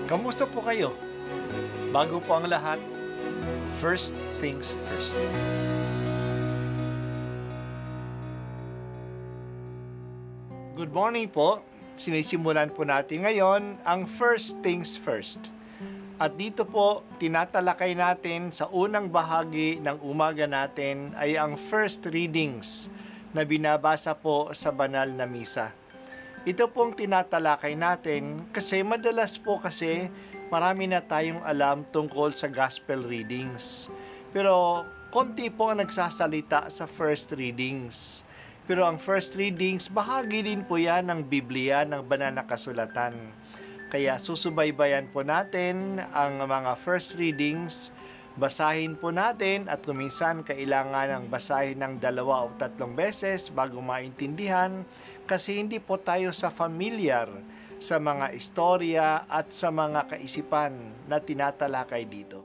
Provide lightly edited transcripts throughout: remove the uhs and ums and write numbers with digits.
Kamusta po kayo? Bago po ang lahat, first things first. Good morning po. Sinisimulan po natin ngayon ang first things first. At dito po, tinatalakay natin sa unang bahagi ng umaga natin ay ang first readings na binabasa po sa banal na misa. Ito pong tinatalakay natin kasi madalas po kasi marami na tayong alam tungkol sa gospel readings. Pero konti po ang nagsasalita sa first readings. Pero ang first readings, bahagi din po yan ng Biblia, ng banal na kasulatan. Kaya susubaybayan po natin ang mga first readings, basahin po natin at kuminsan kailangan ng basahin ng 2 o 3 beses bago maintindihan kasi hindi po tayo familiar sa mga istorya at sa mga kaisipan na tinatalakay dito.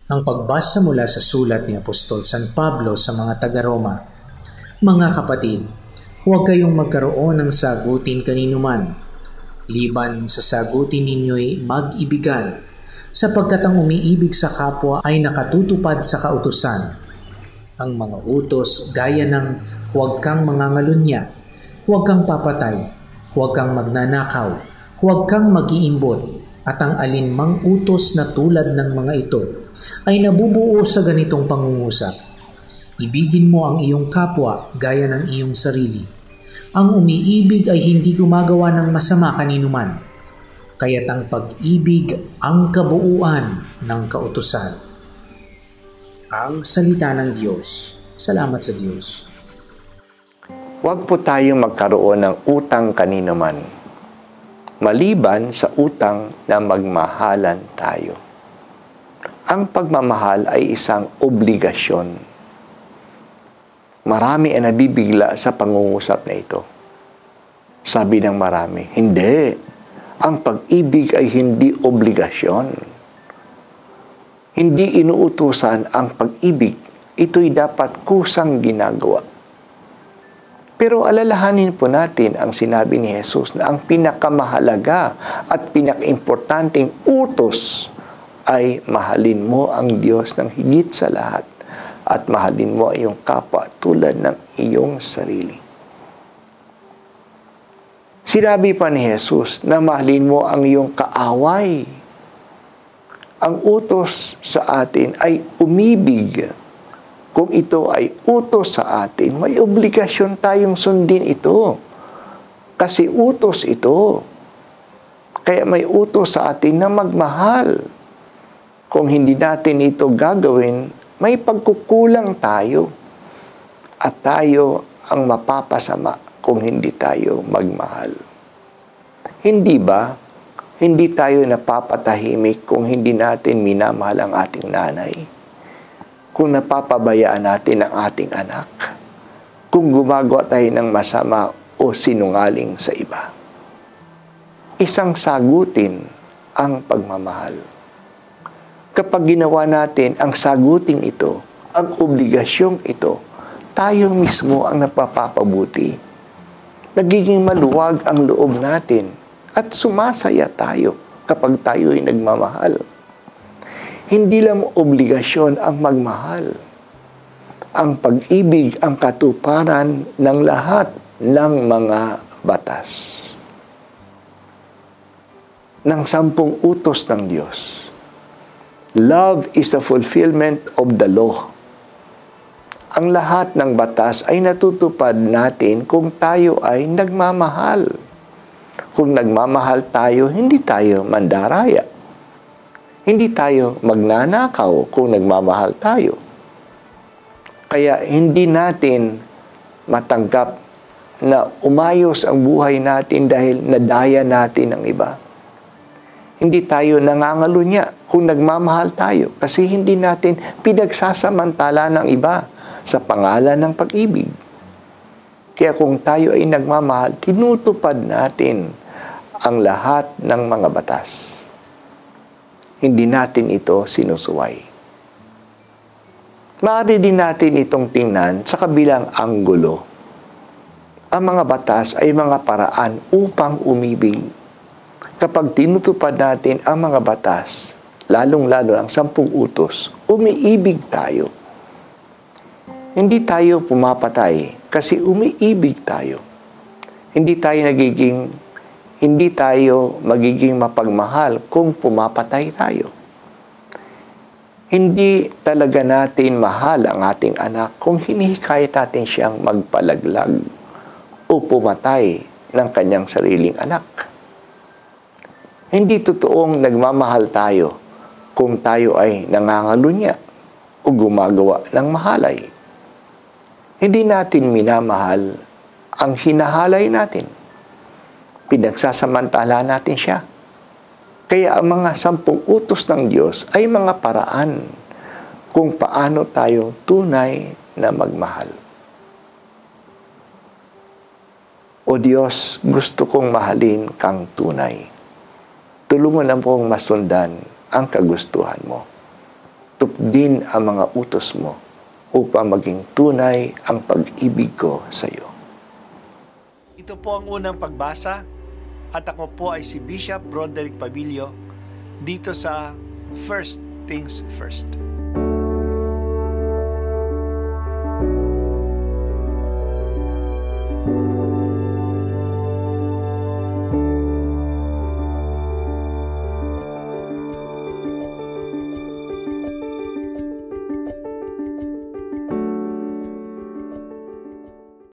Ang pagbasa mula sa sulat ni Apostol San Pablo sa mga taga-Roma. Mga kapatid, huwag kayong magkaroon ng sagutin kaninuman. Liban sa sagutin ninyo'y mag-ibigan, sapagkat ang umiibig sa kapwa ay nakatutupad sa kautusan. Ang mga utos gaya ng huwag kang mangangalunya, huwag kang papatay, huwag kang magnanakaw, huwag kang mag-iimbot, at ang alinmang utos na tulad ng mga ito ay nabubuo sa ganitong pangungusap. Ibigin mo ang iyong kapwa gaya ng iyong sarili. Ang umiibig ay hindi gumagawa ng masama kaninuman, kaya't ang pag-ibig ang kabuuan ng kautusan. Ang salita ng Diyos. Salamat sa Diyos. Huwag po tayong magkaroon ng utang kaninuman, maliban sa utang na magmahalan tayo. Ang pagmamahal ay isang obligasyon. Marami ang nabibigla sa pangungusap na ito. Sabi ng marami, hindi. Ang pag-ibig ay hindi obligasyon. Hindi inuutusan ang pag-ibig. Ito'y dapat kusang ginagawa. Pero alalahanin po natin ang sinabi ni Jesus na ang pinakamahalaga at pinakaimportanteng utos ay mahalin mo ang Diyos ng higit sa lahat at mahalin mo ang iyong kapwa tulad ng iyong sarili. Sinabi pa ni Jesus na mahalin mo ang iyong kaaway. Ang utos sa atin ay umibig. Kung ito ay utos sa atin, may obligasyon tayong sundin ito. Kasi utos ito. Kaya may utos sa atin na magmahal. Kung hindi natin ito gagawin, may pagkukulang tayo at tayo ang mapapasama kung hindi tayo magmahal. Hindi ba? Hindi tayo napapatahimik kung hindi natin minamahal ang ating nanay. Kung napapabayaan natin ang ating anak. Kung gumagawa tayo ng masama o sinungaling sa iba. Isang sagutin ang pagmamahal. Kapag ginawa natin ang saguting ito, ang obligasyong ito, tayo mismo ang napapabuti. Nagiging maluwag ang loob natin at sumasaya tayo kapag tayo ay nagmamahal. Hindi lang obligasyon ang magmahal. Ang pag-ibig ang katuparan ng lahat ng mga batas. Ng 10 utos ng Diyos. Love is the fulfillment of the law. Ang lahat ng batas ay natutupad natin kung tayo ay nagmamahal. Kung nagmamahal tayo, hindi tayo mandaraya. Hindi tayo magnanakaw kung nagmamahal tayo. Kaya hindi natin matanggap na umayos ang buhay natin dahil nadaya natin ang iba. Hindi tayo nangangalunya kung nagmamahal tayo kasi hindi natin pinagsasamantala ng iba sa pangalan ng pag-ibig. Kaya kung tayo ay nagmamahal, tinutupad natin ang lahat ng mga batas. Hindi natin ito sinusuway. Maaari din natin itong tingnan sa kabilang anggulo. Ang mga batas ay mga paraan upang umibig. kapag tinutupad natin ang mga batas, lalong-lalo ang 10 utos, umiibig tayo. Hindi tayo pumapatay kasi umiibig tayo. Hindi tayo magiging mapagmahal kung pumapatay tayo. Hindi talaga natin mahal ang ating anak kung hinihikayat natin siyang magpalaglag o pumatay ng kanyang sariling anak. Hindi totoong nagmamahal tayo kung tayo ay nangangalunya o gumagawa ng mahalay. Hindi natin minamahal ang hinahalay natin. Pinagsasamantala natin siya. Kaya ang mga 10 utos ng Diyos ay mga paraan kung paano tayo tunay na magmahal. O Diyos, gusto kong mahalin kang tunay. Tulungan lang pong masundan ang kagustuhan mo. Tupdin ang mga utos mo upang maging tunay ang pag-ibig ko sa iyo. Ito po ang unang pagbasa at ako po ay si Bishop Broderick Pabilio dito sa First Things First.